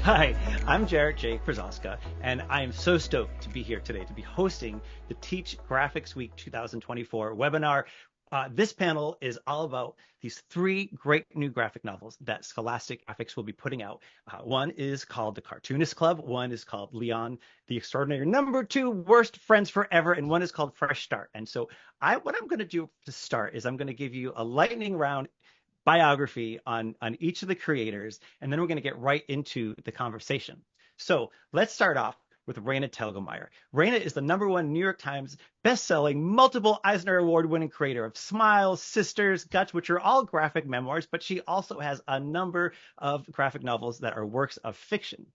Hi, I'm Jarrett J. Krzaska, and I am so stoked to be here today to be hosting the Teach Graphics Week 2024 webinar. This panel is all about these three great new graphic novels that Scholastic Graphics will be putting out. One is called The Cartoonist Club, one is called Leon the Extraordinary, number two, Worst Friends Forever, and one is called Fresh Start. And so what I'm going to do to start is I'm going to give you a lightning round biography on each of the creators, and then we're going to get right into the conversation. So let's start off with Raina Telgemeier. Raina is the #1 New York Times best-selling, multiple Eisner Award-winning creator of Smiles, Sisters, Guts, which are all graphic memoirs, but she also has a number of graphic novels that are works of fiction.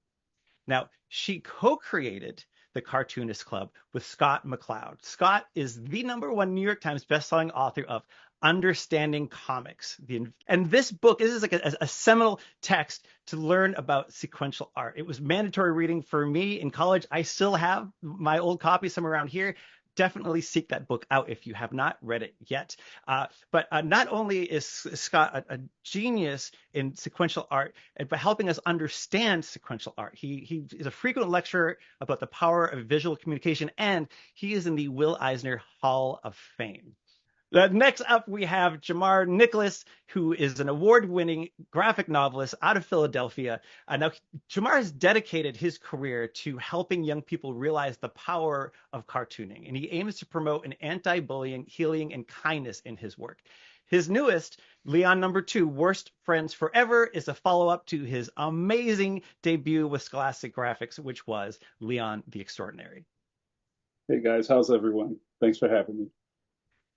Now, she co-created the Cartoonist Club with Scott McCloud. Scott is the #1 New York Times bestselling author of Understanding Comics. And this book is like a seminal text to learn about sequential art. It was mandatory reading for me in college. I still have my old copy somewhere around here. Definitely seek that book out if you have not read it yet. But not only is Scott a genius in sequential art, but helping us understand sequential art. He is a frequent lecturer about the power of visual communication, and he is in the Will Eisner Hall of Fame. Next up, we have Jamar Nicholas, who is an award-winning graphic novelist out of Philadelphia. Now, Jamar has dedicated his career to helping young people realize the power of cartooning, and he aims to promote an anti-bullying, healing, and kindness in his work. His newest, Leon #2, Worst Friends Forever, is a follow-up to his amazing debut with Scholastic Graphics, which was Leon the Extraordinary. Hey guys, how's everyone? Thanks for having me.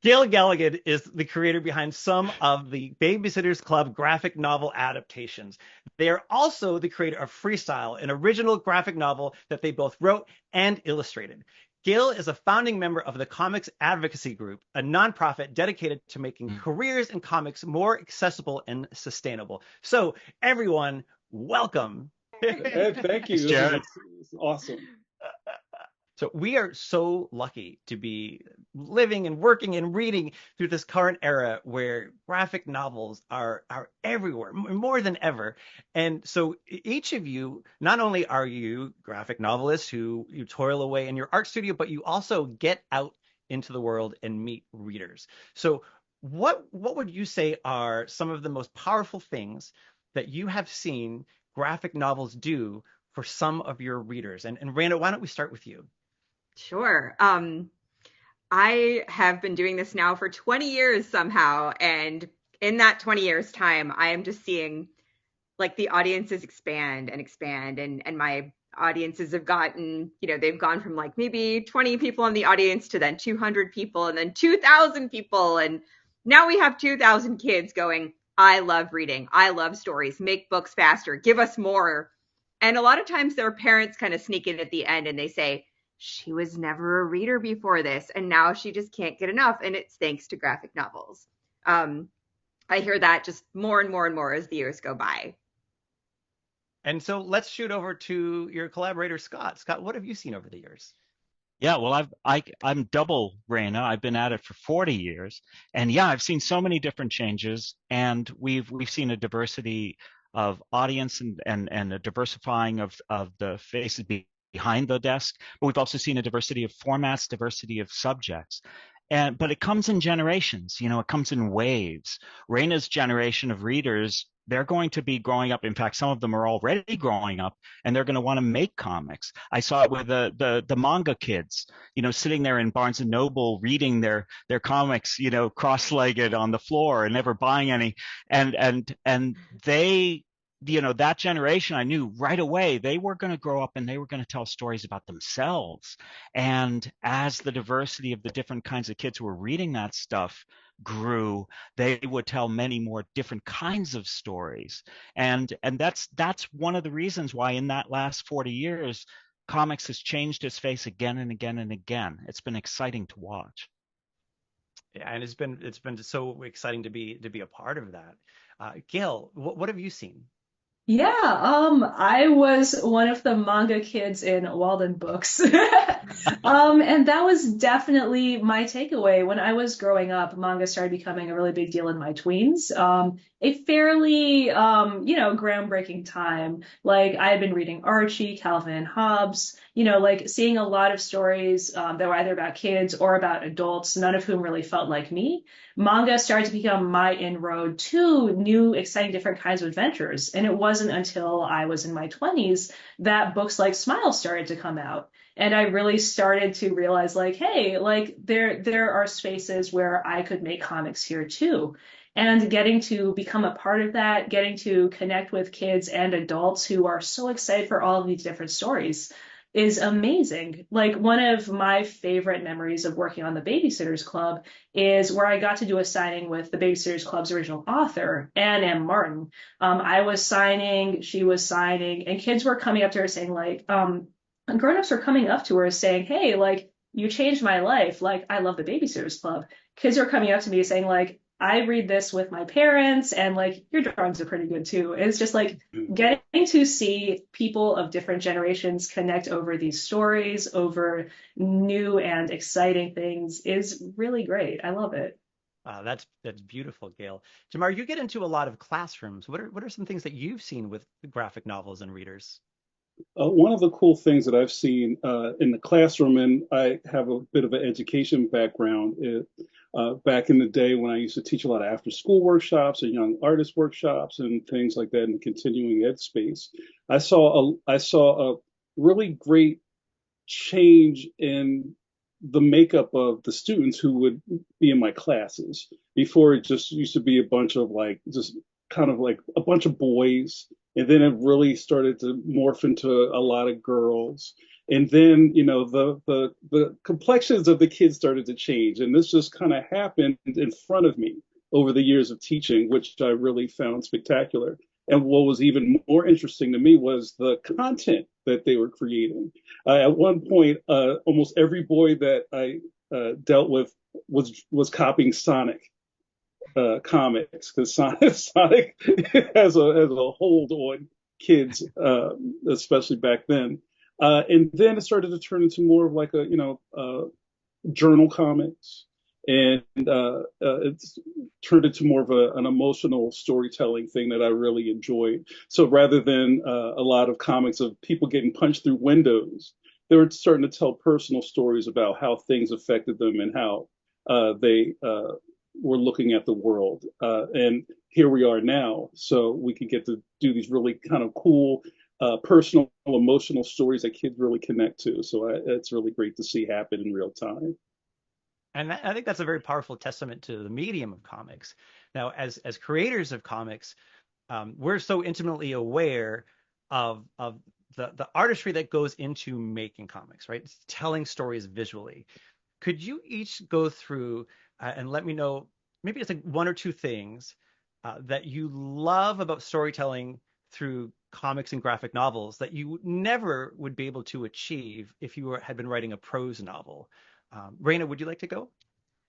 Gail Galligan is the creator behind some of the Babysitter's Club graphic novel adaptations. They are also the creator of Freestyle, an original graphic novel that they both wrote and illustrated. Gail is a founding member of the Comics Advocacy Group, a nonprofit dedicated to making careers in comics more accessible and sustainable. So, everyone, welcome. Hey, thank you. This is awesome. So we are so lucky to be living and working and reading through this current era where graphic novels are everywhere, more than ever. And so each of you, not only are you graphic novelists who you toil away in your art studio, but you also get out into the world and meet readers. So what would you say are some of the most powerful things that you have seen graphic novels do for some of your readers? And Randa, why don't we start with you? Sure. I have been doing this now for 20 years somehow, and in that 20 years time, I am just seeing like the audiences expand and expand, and my audiences have gotten, they've gone from like maybe 20 people in the audience to then 200 people and then 2,000 people, and now we have 2,000 kids going, I love reading, I love stories, make books faster, give us more. And a lot of times their parents kind of sneak in at the end and they say, she was never a reader before this, and now she just can't get enough, and it's thanks to graphic novels. I hear that just more and more and more as the years go by. And so let's shoot over to your collaborator, Scott. Scott, what have you seen over the years? Yeah, well, I'm double Raina. I've been at it for 40 years, and yeah, I've seen so many different changes, and we've seen a diversity of audience and a diversifying of the faces behind the desk, but we've also seen a diversity of formats, diversity of subjects. But it comes in generations, it comes in waves. Raina's generation of readers, they're going to be growing up. In fact, some of them are already growing up, and they're going to want to make comics. I saw it with the manga kids, sitting there in Barnes and Noble reading their comics, cross-legged on the floor and never buying any. And they, that generation, I knew right away they were going to grow up and they were going to tell stories about themselves. And as the diversity of the different kinds of kids who were reading that stuff grew, they would tell many more different kinds of stories. And that's one of the reasons why in that last 40 years, comics has changed its face again and again and again. It's been exciting to watch. Yeah, and it's been so exciting to be a part of that. Gail, what have you seen? Yeah, I was one of the manga kids in Walden Books. And that was definitely my takeaway. When I was growing up, manga started becoming a really big deal in my tweens. A fairly, groundbreaking time. Like I had been reading Archie, Calvin and Hobbes, like seeing a lot of stories that were either about kids or about adults, none of whom really felt like me. Manga started to become my inroad to new, exciting, different kinds of adventures. And it wasn't until I was in my 20s that books like Smile started to come out. And I really started to realize like, hey, like there are spaces where I could make comics here too. And getting to become a part of that, getting to connect with kids and adults who are so excited for all of these different stories is amazing. Like one of my favorite memories of working on the Babysitters Club is where I got to do a signing with the Babysitters Club's original author, Anne M. Martin. I was signing, she was signing, and kids were coming up to her saying like, grown-ups are coming up to her saying, hey, like, you changed my life. Like, I love the Babysitters Club. Kids are coming up to me saying, like, I read this with my parents, and like, your drawings are pretty good too. It's just like getting to see people of different generations connect over these stories, over new and exciting things is really great. I love it. That's beautiful, Gail. Jamar, you get into a lot of classrooms. What are some things that you've seen with graphic novels and readers? One of the cool things that I've seen in the classroom, and I have a bit of an education background, is back in the day when I used to teach a lot of after school workshops and young artist workshops and things like that in the continuing ed space, I saw a really great change in the makeup of the students who would be in my classes. Before it just used to be a bunch of like just kind of like a bunch of boys, and then it really started to morph into a lot of girls. And then, the complexions of the kids started to change. And this just kind of happened in front of me over the years of teaching, which I really found spectacular. And what was even more interesting to me was the content that they were creating. At one point, almost every boy that I dealt with was copying comics, because Sonic has a hold on kids, especially back then. And then it started to turn into more of like journal comics, and it's turned into more of an emotional storytelling thing that I really enjoyed. So rather than a lot of comics of people getting punched through windows, they were starting to tell personal stories about how things affected them and how they were looking at the world. And here we are now, so we can get to do these really kind of cool, personal, emotional stories that kids really connect to. So it's really great to see happen in real time. And I think that's a very powerful testament to the medium of comics. Now, as creators of comics, we're so intimately aware of the artistry that goes into making comics, right? It's telling stories visually. Could you each go through and let me know maybe it's like one or two things that you love about storytelling through comics and graphic novels that you never would be able to achieve if you had been writing a prose novel? Raina, would you like to go?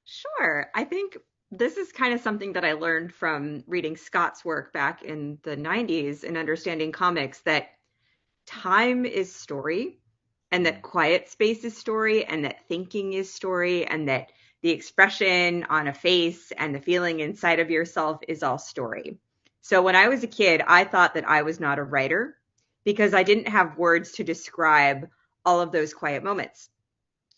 Sure. I think this is kind of something that I learned from reading Scott's work back in the 90s and understanding comics, that time is story, and that quiet space is story, and that thinking is story, and that the expression on a face and the feeling inside of yourself is all story. So when I was a kid, I thought that I was not a writer because I didn't have words to describe all of those quiet moments.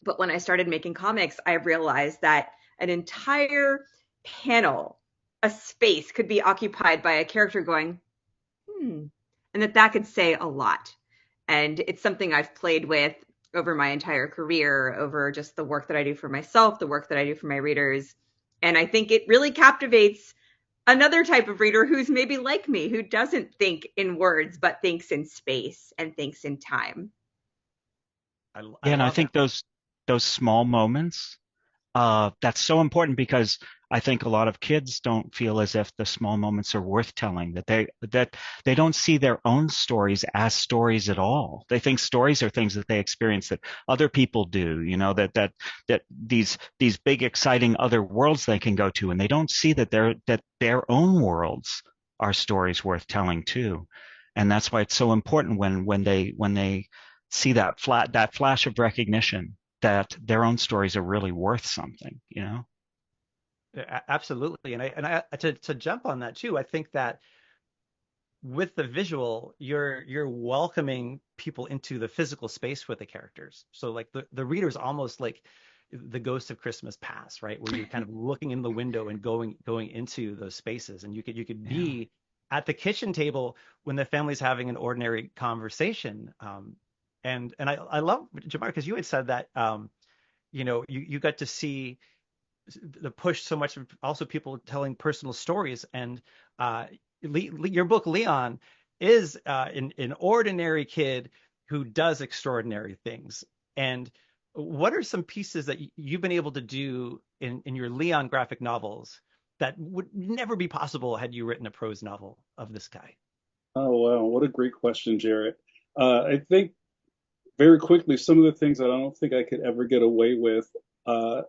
But when I started making comics, I realized that an entire panel, a space, could be occupied by a character going, hmm, and that could say a lot. And it's something I've played with over my entire career, over just the work that I do for myself, the work that I do for my readers. And I think it really captivates another type of reader who's maybe like me, who doesn't think in words, but thinks in space and thinks in time. I Yeah, and I love that. think those small moments, that's so important because I think a lot of kids don't feel as if the small moments are worth telling, that they don't see their own stories as stories at all. They think stories are things that they experience that other people do, that these big exciting other worlds they can go to, and they don't see that their own worlds are stories worth telling too. And that's why it's so important when they see that flash of recognition that their own stories are really worth something, Absolutely. And I to jump on that too, I think that with the visual, you're welcoming people into the physical space with the characters. So like the reader's almost like the Ghost of Christmas Past, right? Where you're kind of looking in the window and going into those spaces, and you could Yeah. be at the kitchen table when the family's having an ordinary conversation. And I love Jamar because you had said that you got to see the push so much of also people telling personal stories and your book Leon is an ordinary kid who does extraordinary things. And what are some pieces that you've been able to do in your Leon graphic novels that would never be possible had you written a prose novel of this guy? Oh, wow. What a great question, Jarrett. I think very quickly, some of the things that I don't think I could ever get away with uh,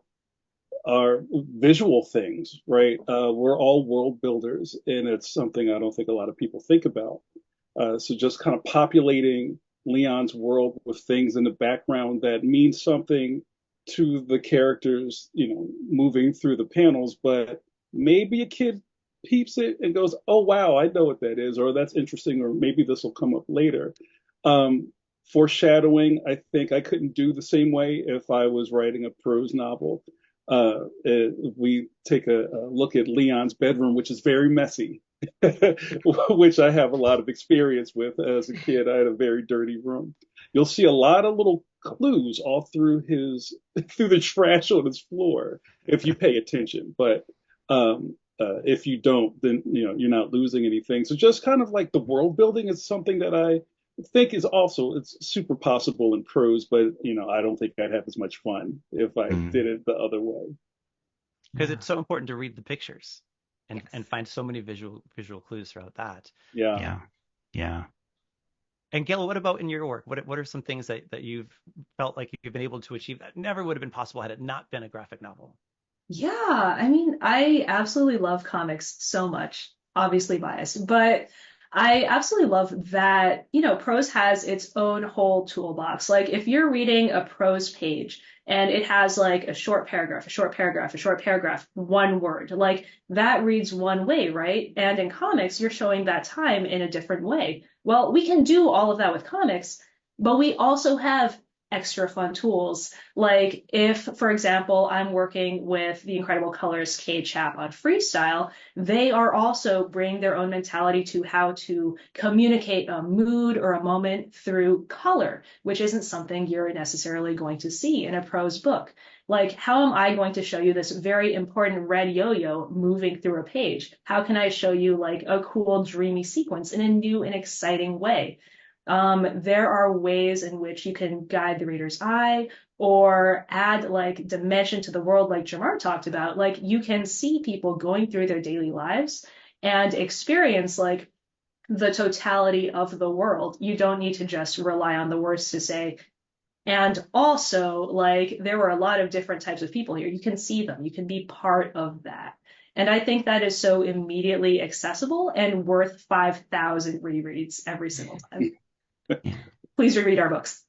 are visual things, right? We're all world builders, and it's something I don't think a lot of people think about. So just kind of populating Leon's world with things in the background that mean something to the characters, moving through the panels, but maybe a kid peeps it and goes, "Oh wow, I know what that is," or "That's interesting," or "Maybe this will come up later." Um, Foreshadowing, I think I couldn't do the same way if I was writing a prose novel. We take a look at Leon's bedroom, which is very messy, which I have a lot of experience with. As a kid, I had a very dirty room. You'll see a lot of little clues all through through the trash on his floor if you pay attention. But if you don't, then you're not losing anything. So just kind of like the world building is something that I think is also it's super possible in prose, but I don't think I'd have as much fun if I did Mm, it the other way. Because yeah. it's so important to read the pictures and Yes. find so many visual clues throughout that. Yeah. Yeah. Yeah. And Gail, what about in your work? What are some things that you've felt like you've been able to achieve that never would have been possible had it not been a graphic novel? Yeah, I mean, I absolutely love comics so much, obviously biased, but I absolutely love that, prose has its own whole toolbox. Like if you're reading a prose page and it has like a short paragraph, a short paragraph, a short paragraph, one word, like that reads one way, right? And in comics, you're showing that time in a different way. Well, we can do all of that with comics, but we also have extra fun tools. Like if, for example, I'm working with the Incredible Colors K Chap on freestyle, they are also bringing their own mentality to how to communicate a mood or a moment through color, which isn't something you're necessarily going to see in a prose book. Like, how am I going to show you this very important red yo-yo moving through a page? How can I show you like a cool, dreamy sequence in a new and exciting way? There are ways in which you can guide the reader's eye or add like dimension to the world, like Jamar talked about. Like you can see people going through their daily lives and experience like the totality of the world. You don't need to just rely on the words to say. And also, like, there were a lot of different types of people here. You can see them, you can be part of that. And I think that is so immediately accessible and worth 5,000 rereads every single time. Yeah. Please reread our books.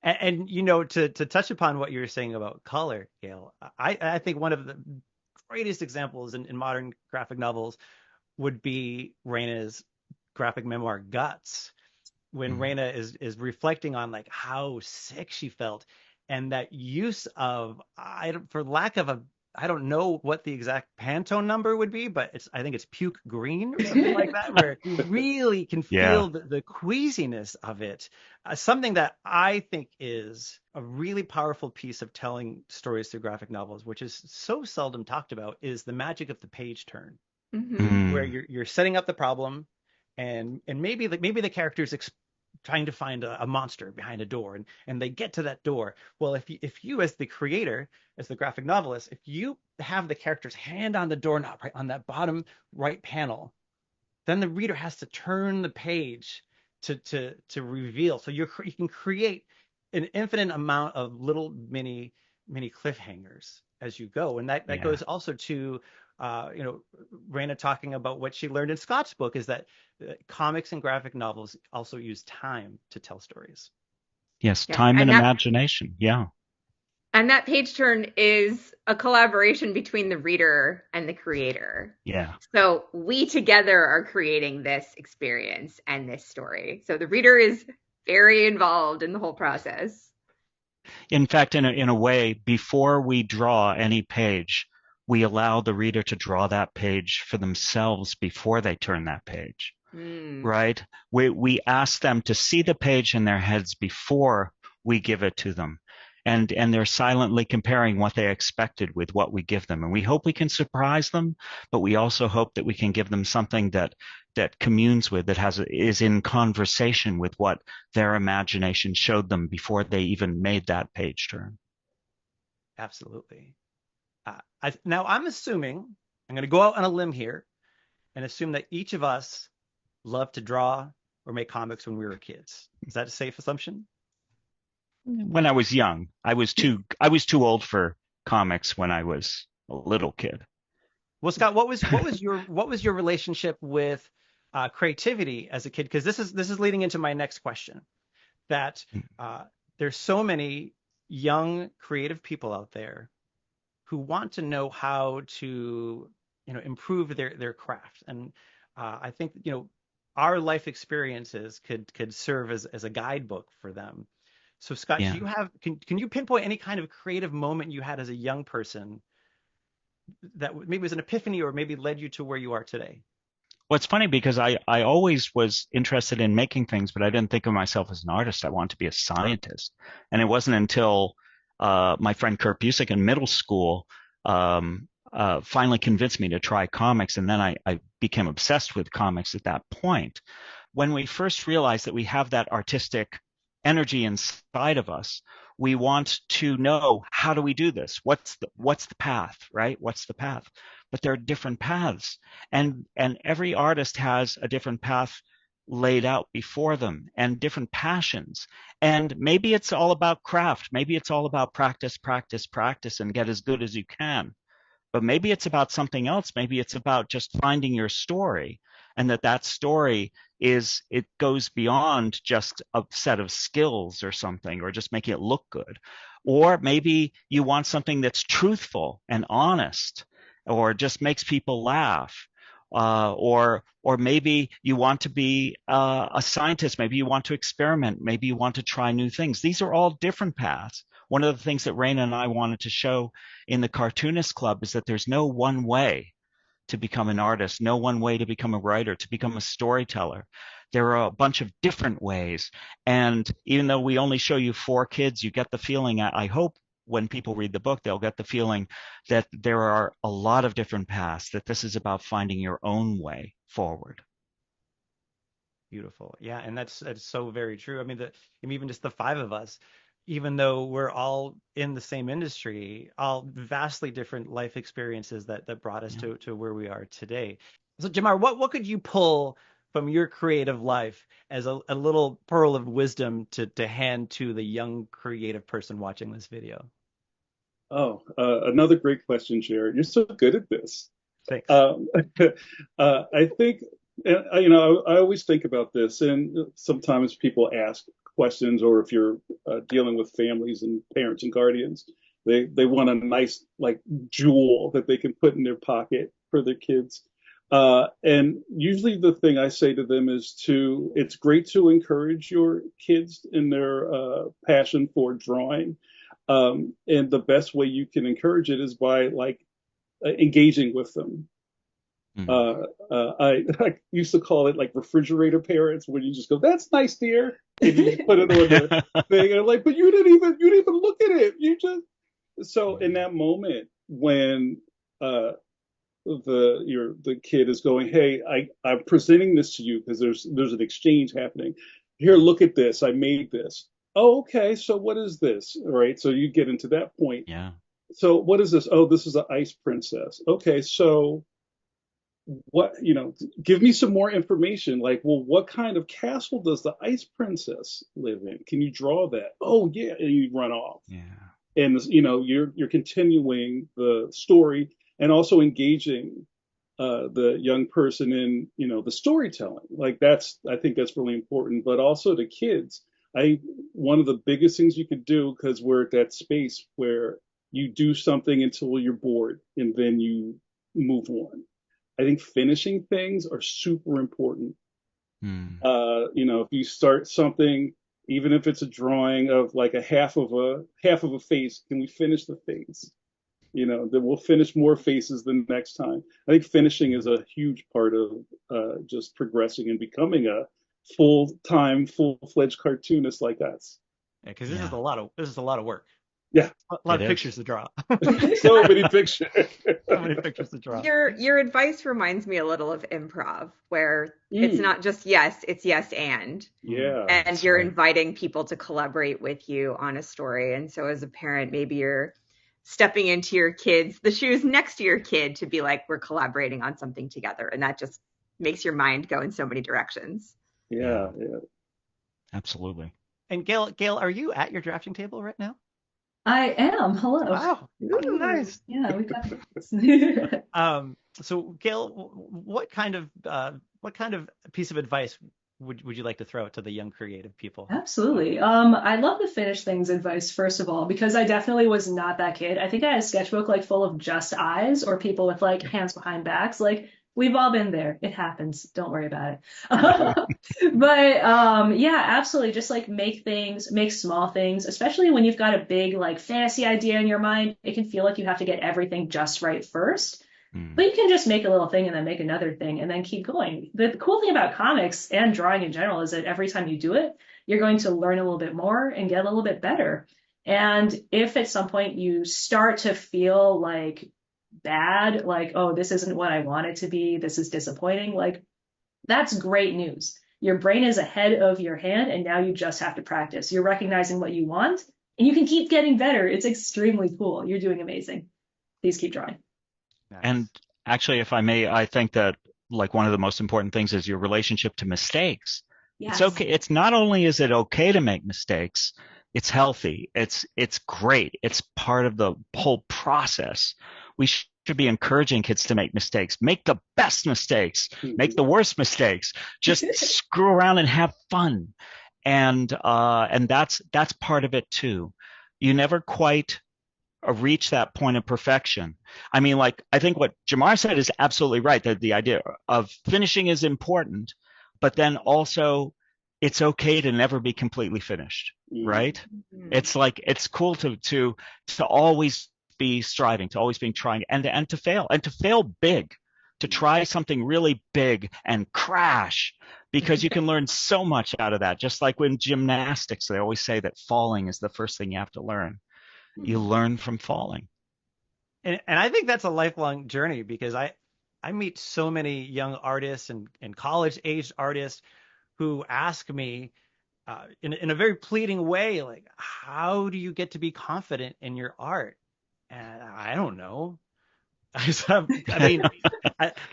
And to touch upon what you were saying about color, Gail, I think one of the greatest examples in modern graphic novels would be Raina's graphic memoir Guts, when Mm, Raina is reflecting on like how sick she felt and that use of for lack of a I don't know what the exact Pantone number would be, but I think it's puke green or something like that, where you really can yeah. feel the queasiness of it. Something that I think is a really powerful piece of telling stories through graphic novels, which is so seldom talked about, is the magic of the page turn, Hmm. where Mm, you're setting up the problem and maybe the characters trying to find a monster behind a door and they get to that door. Well, if you as the creator, as the graphic novelist, if you have the character's hand on the doorknob right on that bottom right panel, then the reader has to turn the page to reveal. So you can create an infinite amount of little mini cliffhangers as you go. And that Yeah. goes also to, Raina talking about what she learned in Scott's book is that comics and graphic novels also use time to tell stories. Yes, Yeah. time and imagination. Yeah. And that page turn is a collaboration between the reader and the creator. Yeah. So we together are creating this experience and this story. So the reader is very involved in the whole process. In fact, in a way, before we draw any page, we allow the reader to draw that page for themselves before they turn that page, Mm. right? We ask them to see the page in their heads before we give it to them. And they're silently comparing what they expected with what we give them. And we hope we can surprise them, but we also hope that we can give them something that communes with, that is in conversation with what their imagination showed them before they even made that page turn. Absolutely. Now I'm going to go out on a limb here and assume that each of us loved to draw or make comics when we were kids. Is that a safe assumption? When I was young, I was too old for comics when I was a little kid. Well, Scott, what was your relationship with creativity as a kid? Because this is leading into my next question. That there's so many young creative people out there who want to know how to improve their craft, and I think our life experiences could serve as a guidebook for them. So Scott, Yeah. do you have can you pinpoint any kind of creative moment you had as a young person that maybe was an epiphany or maybe led you to where you are today? Well, it's funny because I always was interested in making things, but I didn't think of myself as an artist. I wanted to be a scientist. And it wasn't until my friend Kurt Busick in middle school finally convinced me to try comics. And then I became obsessed with comics at that point. When we first realized that we have that artistic energy inside of us, we want to know, how do we do this? What's the path, right? What's the path? But there are different paths, and every artist has a different path laid out before them and different passions. And maybe it's all about craft. Maybe it's all about practice, practice, practice, and get as good as you can. But maybe it's about something else. Maybe it's about just finding your story, and that story it goes beyond just a set of skills or something, or just making it look good. Or maybe you want something that's truthful and honest, or just makes people laugh. Or maybe you want to be a scientist. Maybe you want to experiment. Maybe you want to try new things. These are all different paths. One of the things that Raina and I wanted to show in the Cartoonist Club is that there's no one way to become an artist, no one way to become a writer, to become a storyteller. There are a bunch of different ways. And even though we only show you 4 kids, you get the feeling, I hope when people read the book, they'll get the feeling that there are a lot of different paths, that this is about finding your own way forward. Beautiful. Yeah, and that's so very true. I mean, even just the 5 of us, even though we're all in the same industry, all vastly different life experiences that brought us to where we are today. So Jamar, what could you pull from your creative life as a little pearl of wisdom to hand to the young creative person watching this video? Oh, another great question, Jared. You're so good at this. Thanks. I think, I always think about this, and sometimes people ask questions, or if you're dealing with families and parents and guardians, they want a nice like jewel that they can put in their pocket for their kids. And usually the thing I say to them is it's great to encourage your kids in their passion for drawing. And the best way you can encourage it is by like engaging with them. I used to call it like refrigerator parents, where you just go, "That's nice, dear," and you just put it on the thing, and I'm like, "But you didn't even look at it. You just." So in that moment when the kid is going, "Hey, I'm presenting this to you because there's an exchange happening. Here, look at this. I made this. Oh, okay. So what is this? All right. So you get into that point. Yeah. So what is this? Oh, this is an ice princess. Okay. So what, give me some more information. Like, well, what kind of castle does the ice princess live in? Can you draw that? Oh, yeah. And you run off. Yeah. and you're continuing the story and also engaging the young person in the storytelling. Like I think that's really important, but also the kids. One of the biggest things you could do, because we're at that space where you do something until you're bored and then you move on. I think finishing things are super important. Hmm. If you start something, even if it's a drawing of like a half of a face, can we finish the face? That we'll finish more faces the next time. I think finishing is a huge part of just progressing and becoming a full-time, full-fledged cartoonist like us. Yeah, because Yeah, this is a lot of work. Yeah, A lot it of is. pictures to draw. so many pictures. So many pictures to draw. Your advice reminds me a little of improv, where it's Mm, not just yes, it's yes and. Mm. yeah, And That's you're right. inviting people to collaborate with you on a story. And so as a parent, maybe you're stepping into the shoes next to your kid to be like, we're collaborating on something together. And that just makes your mind go in so many directions. yeah, Yeah, yeah. absolutely. And Gail, are you at your drafting table right now? I am. Hello. Oh, oh, Ooh. nice. Yeah, we've got So Gail, what kind of piece of advice would you like to throw out to the young creative people? Absolutely. I love the finish things advice, first of all, because I definitely was not that kid. I think I had a sketchbook like full of just eyes or people with like hands behind backs. Like we've all been there. It happens. Don't worry about it. But yeah, absolutely. Just like make small things, especially when you've got a big like fantasy idea in your mind. It can feel like you have to get everything just right first. But Hmm. you can just make a little thing and then make another thing and then keep going. The cool thing about comics and drawing in general is that every time you do it, you're going to learn a little bit more and get a little bit better. And if at some point you start to feel like bad, like, oh, this isn't what I want it to be, this is disappointing, like, that's great news. Your brain is ahead of your hand, and now you just have to practice. You're recognizing what you want, and you can keep getting better. It's extremely cool. You're doing amazing. Please keep drawing. And Nice. actually, if I may, I think that like one of the most important things is your relationship to mistakes. It's Yes. okay. It's not only is it okay to make mistakes, it's healthy. It's great. It's part of the whole process. We should be encouraging kids to make mistakes. Make the best mistakes. Make Mhm. the worst mistakes. Just screw around and have fun. And that's part of it too. You never quite reach that point of perfection. I mean, like, I think what Jamar said is absolutely right, that the idea of finishing is important, but then also it's okay to never be completely finished, Mhm. right? Mhm. It's like it's cool to always be striving, to always be trying and to fail big, to try something really big and crash because you can learn so much out of that. Just like when gymnastics, they always say that falling is the first thing you have to learn. You Mhm. learn from falling. And I think that's a lifelong journey because I meet so many young artists and college aged artists who ask me in a very pleading way, like, how do you get to be confident in your art? And I don't know. I mean,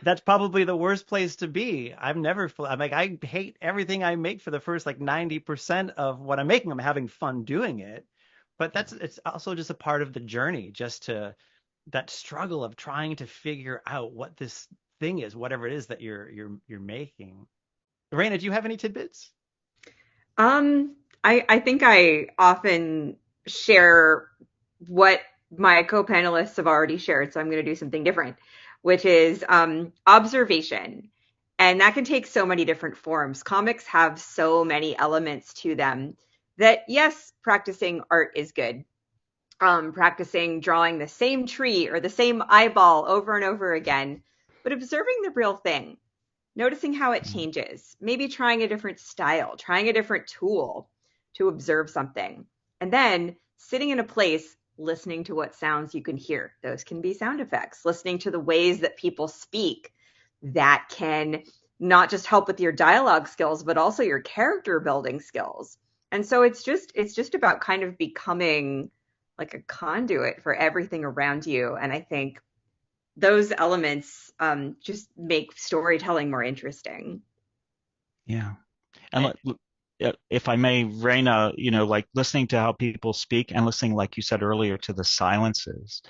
that's probably the worst place to be. I'm like, I hate everything I make for the first like 90% of what I'm making. I'm having fun doing it, but it's also just a part of the journey, just to that struggle of trying to figure out what this thing is, whatever it is that you're making. Raina, do you have any tidbits? Um, I think I often share what my co-panelists have already shared, so I'm going to do something different, which is observation. And that can take so many different forms. Comics have so many elements to them that, yes, practicing art is good. Practicing drawing the same tree or the same eyeball over and over again, but observing the real thing, noticing how it changes, maybe trying a different style, trying a different tool to observe something, and then sitting in a place listening to what sounds you can hear. Those can be sound effects, listening to the ways that people speak. That can not just help with your dialogue skills, but also your character building skills. And so it's just about kind of becoming like a conduit for everything around you. And I think those elements just make storytelling more interesting. Yeah. And And if I may, Raina, like listening to how people speak and listening, like you said earlier, to the silences.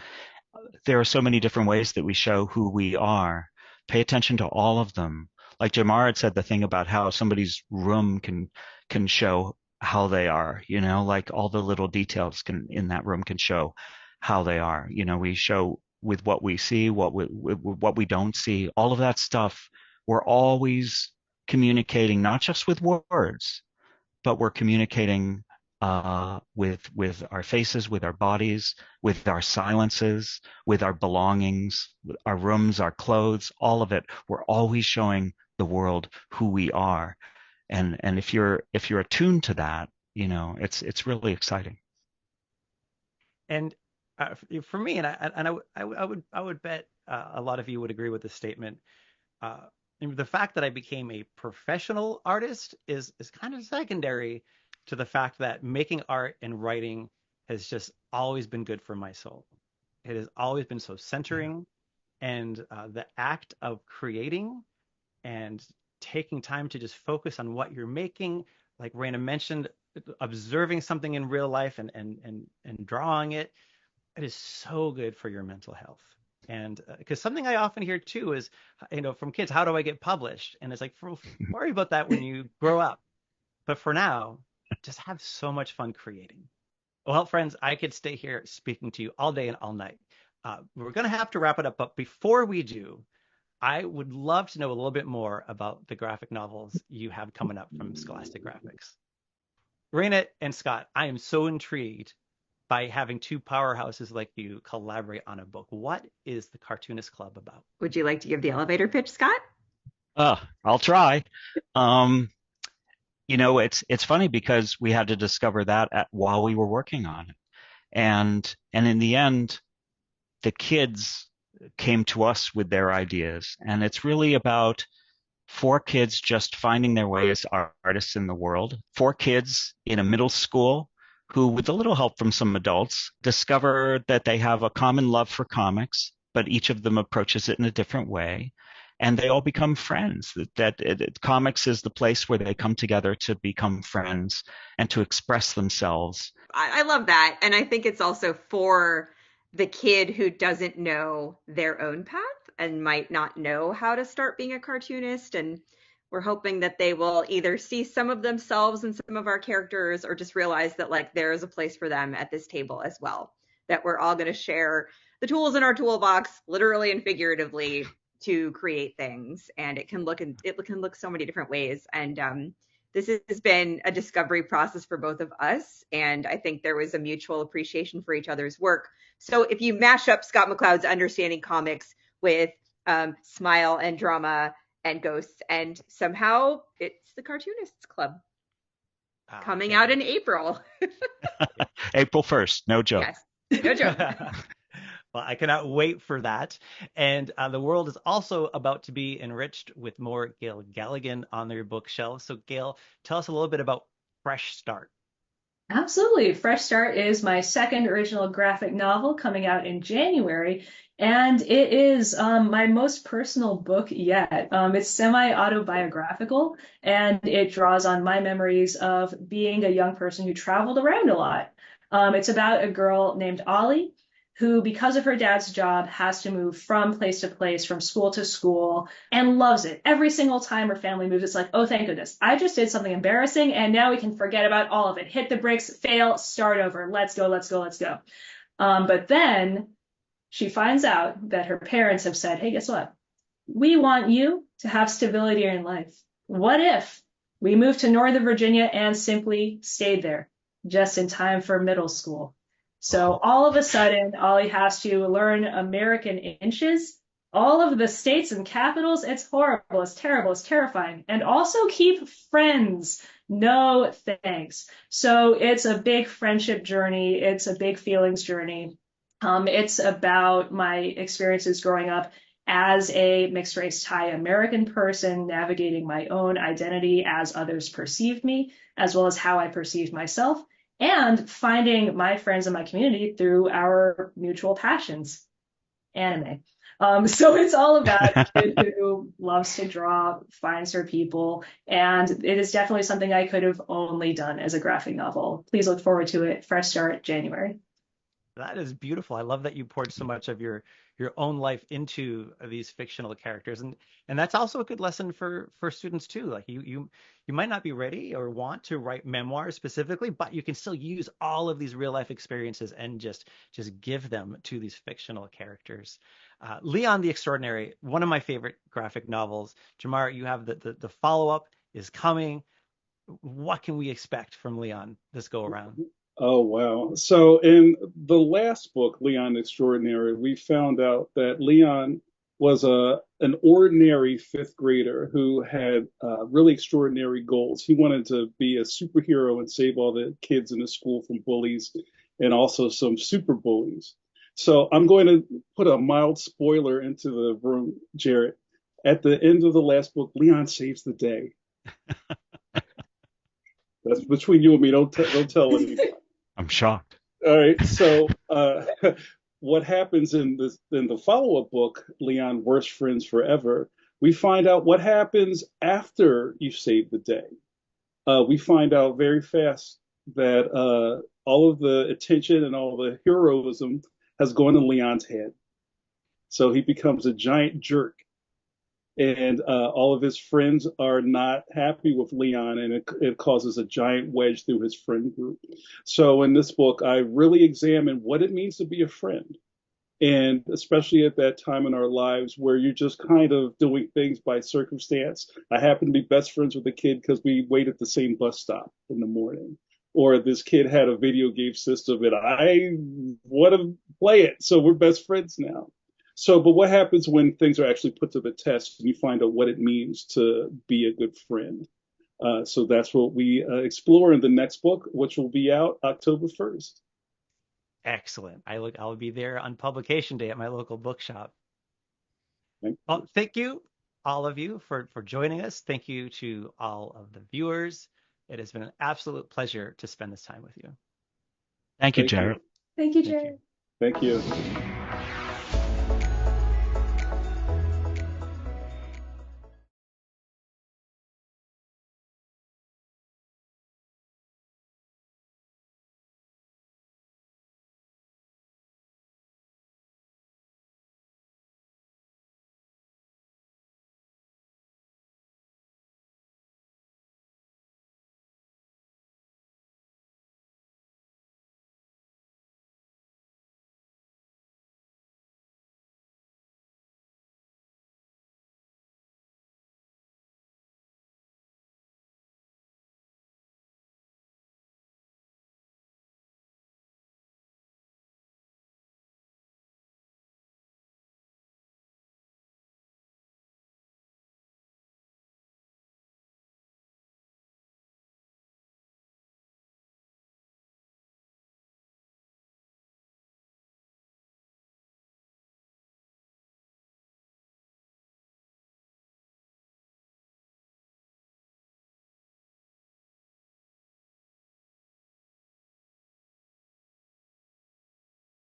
There are so many different ways that we show who we are. Pay attention to all of them. Like Jamar had said, the thing about how somebody's room can show how they are, like all the little details in that room can show how they are. We show with what we see, what we don't see, all of that stuff. We're always communicating, not just with words, but we're communicating with our faces, with our bodies, with our silences, with our belongings, our rooms, our clothes, all of it. We're always showing the world who we are, and if you're attuned to that, it's really exciting. And for me, I would bet a lot of you would agree with this statement. Uh, the fact that I became a professional artist is kind of secondary to the fact that making art and writing has just always been good for my soul. It has always been so centering, and the act of creating and taking time to just focus on what you're making, like Raina mentioned, observing something in real life and drawing it, it is so good for your mental health. And because something I often hear too is, from kids, how do I get published? And it's like, worry about that when you grow up. But for now, just have so much fun creating. Well, friends, I could stay here speaking to you all day and all night. We're going to have to wrap it up. But before we do, I would love to know a little bit more about the graphic novels you have coming up from Scholastic Graphix. Raina and Scott, I am so intrigued by having two powerhouses like you collaborate on a book. What is the Cartoonist Club about? Would you like to give the elevator pitch, Scott? I'll try. It's funny because we had to discover that while we were working on it. And in the end, the kids came to us with their ideas. And it's really about 4 kids just finding their way as artists in the world. 4 kids in a middle school who, with a little help from some adults, discover that they have a common love for comics, but each of them approaches it in a different way. And they all become friends. Comics is the place where they come together to become friends and to express themselves. I love that. And I think it's also for the kid who doesn't know their own path and might not know how to start being a cartoonist. And we're hoping that they will either see some of themselves in some of our characters or just realize that like there is a place for them at this table as well, that we're all going to share the tools in our toolbox, literally and figuratively, to create things. And it can look so many different ways. And this has been a discovery process for both of us. And I think there was a mutual appreciation for each other's work. So if you mash up Scott McCloud's Understanding Comics with Smile and Drama and Ghosts, and somehow it's the Cartoonists Club coming out in April. April 1st, no joke. Yes, no joke. Well, I cannot wait for that. And the world is also about to be enriched with more Gail Galligan on their bookshelves. So Gail, tell us a little bit about Fresh Start. Absolutely. Fresh Start is my second original graphic novel coming out in January, and it is my most personal book yet. It's semi-autobiographical, and it draws on my memories of being a young person who traveled around a lot. It's about a girl named Ollie who, because of her dad's job, has to move from place to place, from school to school, and loves it. Every single time her family moves, it's like, oh, thank goodness. I just did something embarrassing, and now we can forget about all of it. Hit the brakes, fail, start over. Let's go, let's go, let's go. But then she finds out that her parents have said, hey, guess what? We want you to have stability in life. What if we moved to Northern Virginia and simply stayed there just in time for middle school? So all of a sudden, Ollie has to learn American inches, all of the states and capitals. It's horrible. It's terrible. It's terrifying. And also keep friends. No thanks. So it's a big friendship journey. It's a big feelings journey. It's about my experiences growing up as a mixed race Thai American person, navigating my own identity as others perceived me, as well as how I perceived myself, and finding my friends in my community through our mutual passions, anime. So it's all about a kid who loves to draw, finds her people, and it is definitely something I could have only done as a graphic novel. Please look forward to it. Fresh start January. That is beautiful. I love that you poured so much of your own life into these fictional characters, and that's also a good lesson for students too. Like you might not be ready or want to write memoirs specifically, but you can still use all of these real life experiences and just give them to these fictional characters. Leon the Extraordinary, one of my favorite graphic novels. Jamar, you have the follow up is coming. What can we expect from Leon this go around? Oh, wow. So in the last book, Leon Extraordinary, we found out that Leon was an ordinary fifth grader who had really extraordinary goals. He wanted to be a superhero and save all the kids in the school from bullies and also some super bullies. So I'm going to put a mild spoiler into the room, Jared. At the end of the last book, Leon saves the day. That's between you and me. Don't tell anyone. I'm shocked. All right. So what happens in the follow-up book, Leon, Worst Friends Forever, we find out what happens after you save the day. We find out very fast that all of the attention and all the heroism has gone to Leon's head. So he becomes a giant jerk. And all of his friends are not happy with Leon, and it causes a giant wedge through his friend group. So in this book, I really examine what it means to be a friend. And especially at that time in our lives where you're just kind of doing things by circumstance. I happen to be best friends with a kid because we wait at the same bus stop in the morning. Or this kid had a video game system and I want to play it. So we're best friends now. So, but what happens when things are actually put to the test and you find out what it means to be a good friend? So that's what we explore in the next book, which will be out October 1st. Excellent. I'll be there on publication day at my local bookshop. Thank Well, thank you, all of you, for joining us. Thank you to all of the viewers. It has been an absolute pleasure to spend this time with you. Thank you, Thank you. Jared. Thank you, Thank Jared. you. Thank you.